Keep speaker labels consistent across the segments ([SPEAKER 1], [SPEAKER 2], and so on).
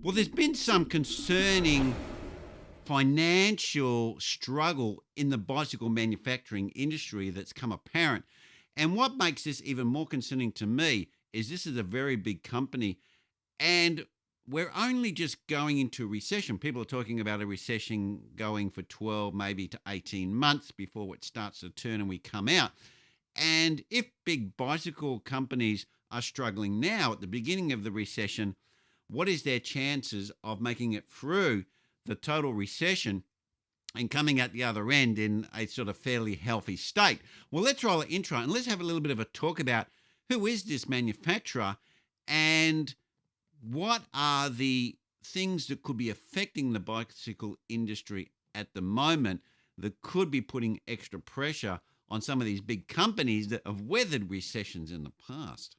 [SPEAKER 1] Well, there's been some concerning financial struggle in the bicycle manufacturing industry that's come apparent. And what makes this even more concerning to me is this is a very big company, and we're only just going into recession. People are talking about a recession going for 12, maybe to 18 months before it starts to turn and we come out. And if big bicycle companies are struggling now at the beginning of the recession, what is their chances of making it through the total recession and coming out the other end in a sort of fairly healthy state? Well, let's roll the intro and let's have a little bit of a talk about who is this manufacturer and what are the things that could be affecting the bicycle industry at the moment that could be putting extra pressure on some of these big companies that have weathered recessions in the past.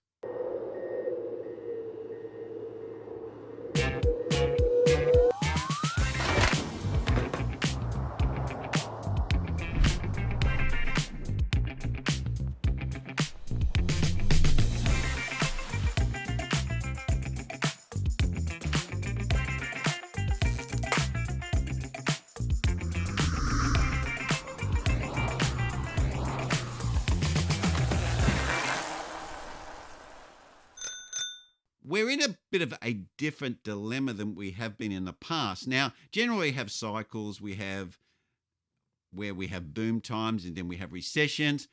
[SPEAKER 1] We're in a bit of a different dilemma than we have been in the past. Now, generally we have cycles, we have where we have boom times and then we have recessions.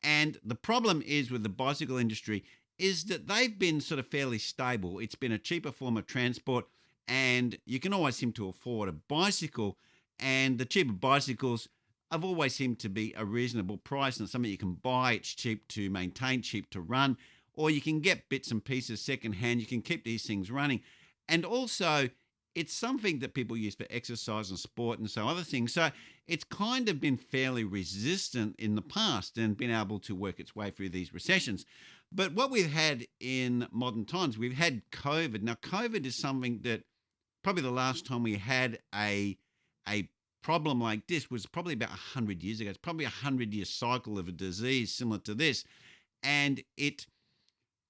[SPEAKER 1] And the problem is with the bicycle industry is that they've been sort of fairly stable. It's been a cheaper form of transport and you can always seem to afford a bicycle, and the cheaper bicycles have always seemed to be a reasonable price and something you can buy. It's cheap to maintain, cheap to run, or you can get bits and pieces secondhand. You can keep these things running. And also, it's something that people use for exercise and sport and so other things. So it's kind of been fairly resistant in the past and been able to work its way through these recessions. But what we've had in modern times, we've had COVID. Now, COVID is something that probably the last time we had a problem like this was probably about 100 years ago. It's probably a 100-year cycle of a disease similar to this. And it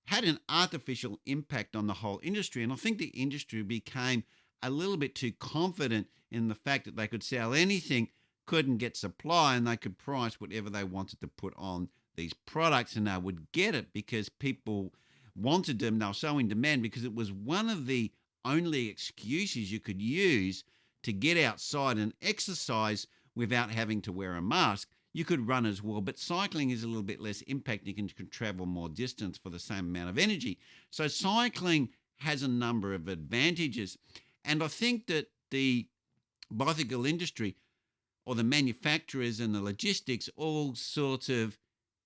[SPEAKER 1] had an artificial impact on the whole industry. And I think the industry became a little bit too confident in the fact that they could sell anything, couldn't get supply, and they could price whatever they wanted to put on these products, and they would get it because people wanted them. They were so in demand because it was one of the only excuses you could use to get outside and exercise without having to wear a mask. You could run as well, but cycling is a little bit less impact. You can travel more distance for the same amount of energy. So cycling has a number of advantages. And I think that the bicycle industry or the manufacturers and the logistics all sort of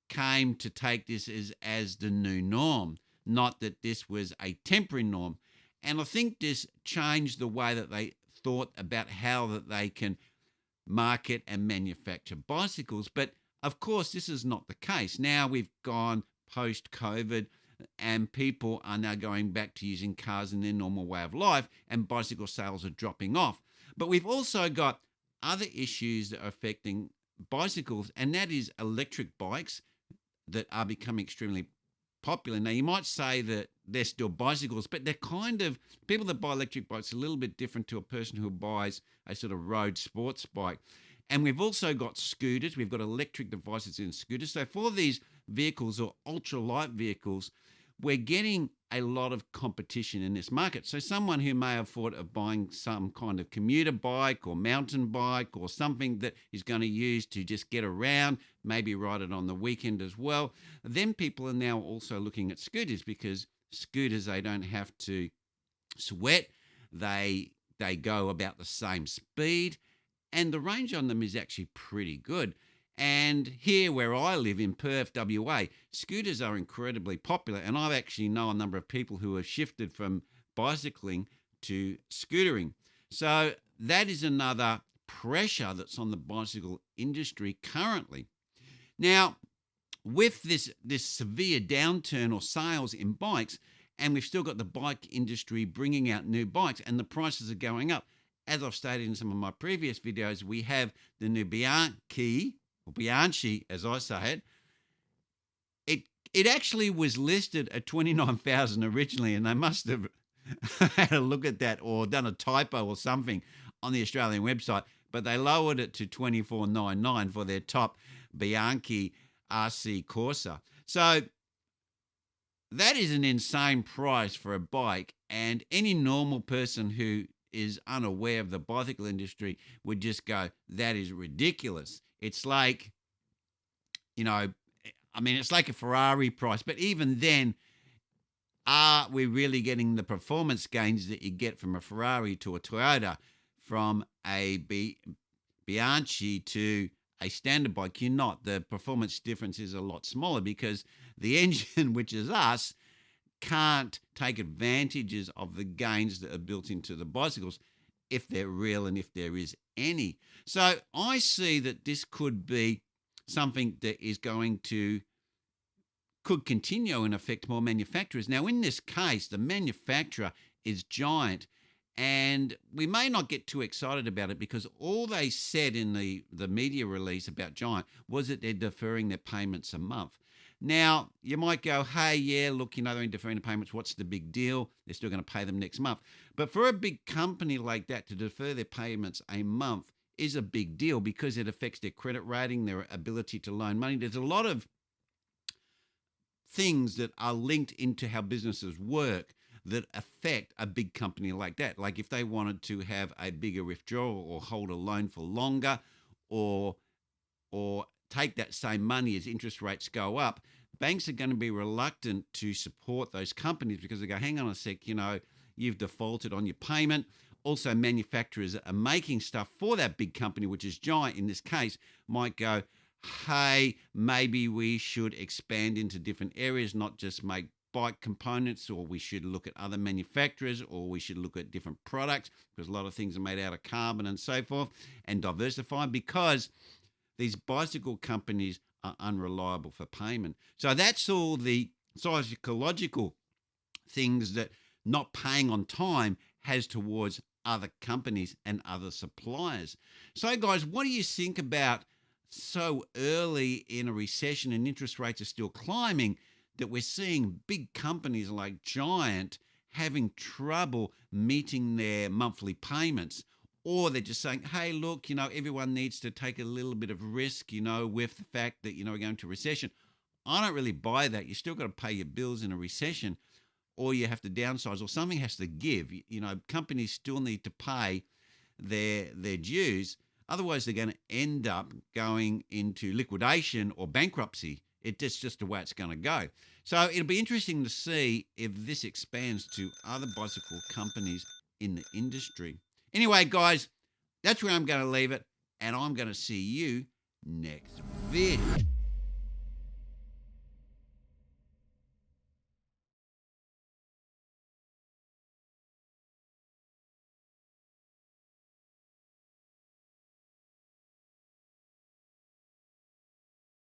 [SPEAKER 1] came to take this as the new norm, not that this was a temporary norm. And I think this changed the way that they thought about how that they can market and manufacture bicycles. But of course, this is not the case. Now we've gone post-COVID and people are now going back to using cars in their normal way of life, and bicycle sales are dropping off. But we've also got other issues that are affecting bicycles, and that is electric bikes that are becoming extremely popular. Now, you might say that they're still bicycles, but they're kind of, people that buy electric bikes are a little bit different to a person who buys a sort of road sports bike. And we've also got scooters. We've got electric devices in scooters. So for these vehicles or ultra-light vehicles, we're getting a lot of competition in this market. So someone who may have thought of buying some kind of commuter bike or mountain bike or something that is going to use to just get around, maybe ride it on the weekend as well, then people are now also looking at scooters, because scooters, they don't have to sweat. They go about the same speed, and the range on them is actually pretty good. And here where I live in Perth, WA, scooters are incredibly popular. And I actually know a number of people who have shifted from bicycling to scootering. So that is another pressure that's on the bicycle industry currently. Now, with this severe downturn or sales in bikes, and we've still got the bike industry bringing out new bikes and the prices are going up. As I've stated in some of my previous videos, we have the new Bianchi, or Bianchi, as I say it. It actually was listed at $29,000 originally, and they must have had a look at that or done a typo or something on the Australian website, but they lowered it to $24.99 for their top Bianchi RC Corsa. So that is an insane price for a bike, and any normal person who is unaware of the bicycle industry would just go, that is ridiculous. It's like, it's like a Ferrari price, but even then, are we really getting the performance gains that you get from a Ferrari to a Toyota, from a Bianchi to a standard bike? You're not. The performance difference is a lot smaller because the engine, which is us, can't take advantages of the gains that are built into the bicycles, if they're real and if there is any. So I see that this could be something that is could continue and affect more manufacturers. Now, in this case, the manufacturer is Giant, and we may not get too excited about it because all they said in the media release about Giant was that they're deferring their payments a month. Now, you might go, hey, yeah, look, they're deferring the payments. What's the big deal? They're still going to pay them next month. But for a big company like that to defer their payments a month is a big deal because it affects their credit rating, their ability to loan money. There's a lot of things that are linked into how businesses work that affect a big company like that. Like if they wanted to have a bigger withdrawal or hold a loan for longer, or take that same money as interest rates go up, banks are going to be reluctant to support those companies because they go, hang on a sec, you've defaulted on your payment. Also, manufacturers are making stuff for that big company, which is Giant in this case, might go, hey, maybe we should expand into different areas, not just make bike components, or we should look at other manufacturers, or we should look at different products because a lot of things are made out of carbon and so forth, and diversify because these bicycle companies are unreliable for payment. So that's all the psychological things that not paying on time has towards other companies and other suppliers. So guys, what do you think about so early in a recession and interest rates are still climbing that we're seeing big companies like Giant having trouble meeting their monthly payments? Or they're just saying, hey, look, everyone needs to take a little bit of risk, with the fact that, we're going to recession. I don't really buy that. You still got to pay your bills in a recession, or you have to downsize, or something has to give. Companies still need to pay their dues. Otherwise, they're going to end up going into liquidation or bankruptcy. It's just the way it's going to go. So it'll be interesting to see if this expands to other bicycle companies in the industry. Anyway, guys, that's where I'm going to leave it, and I'm going to see you next vid.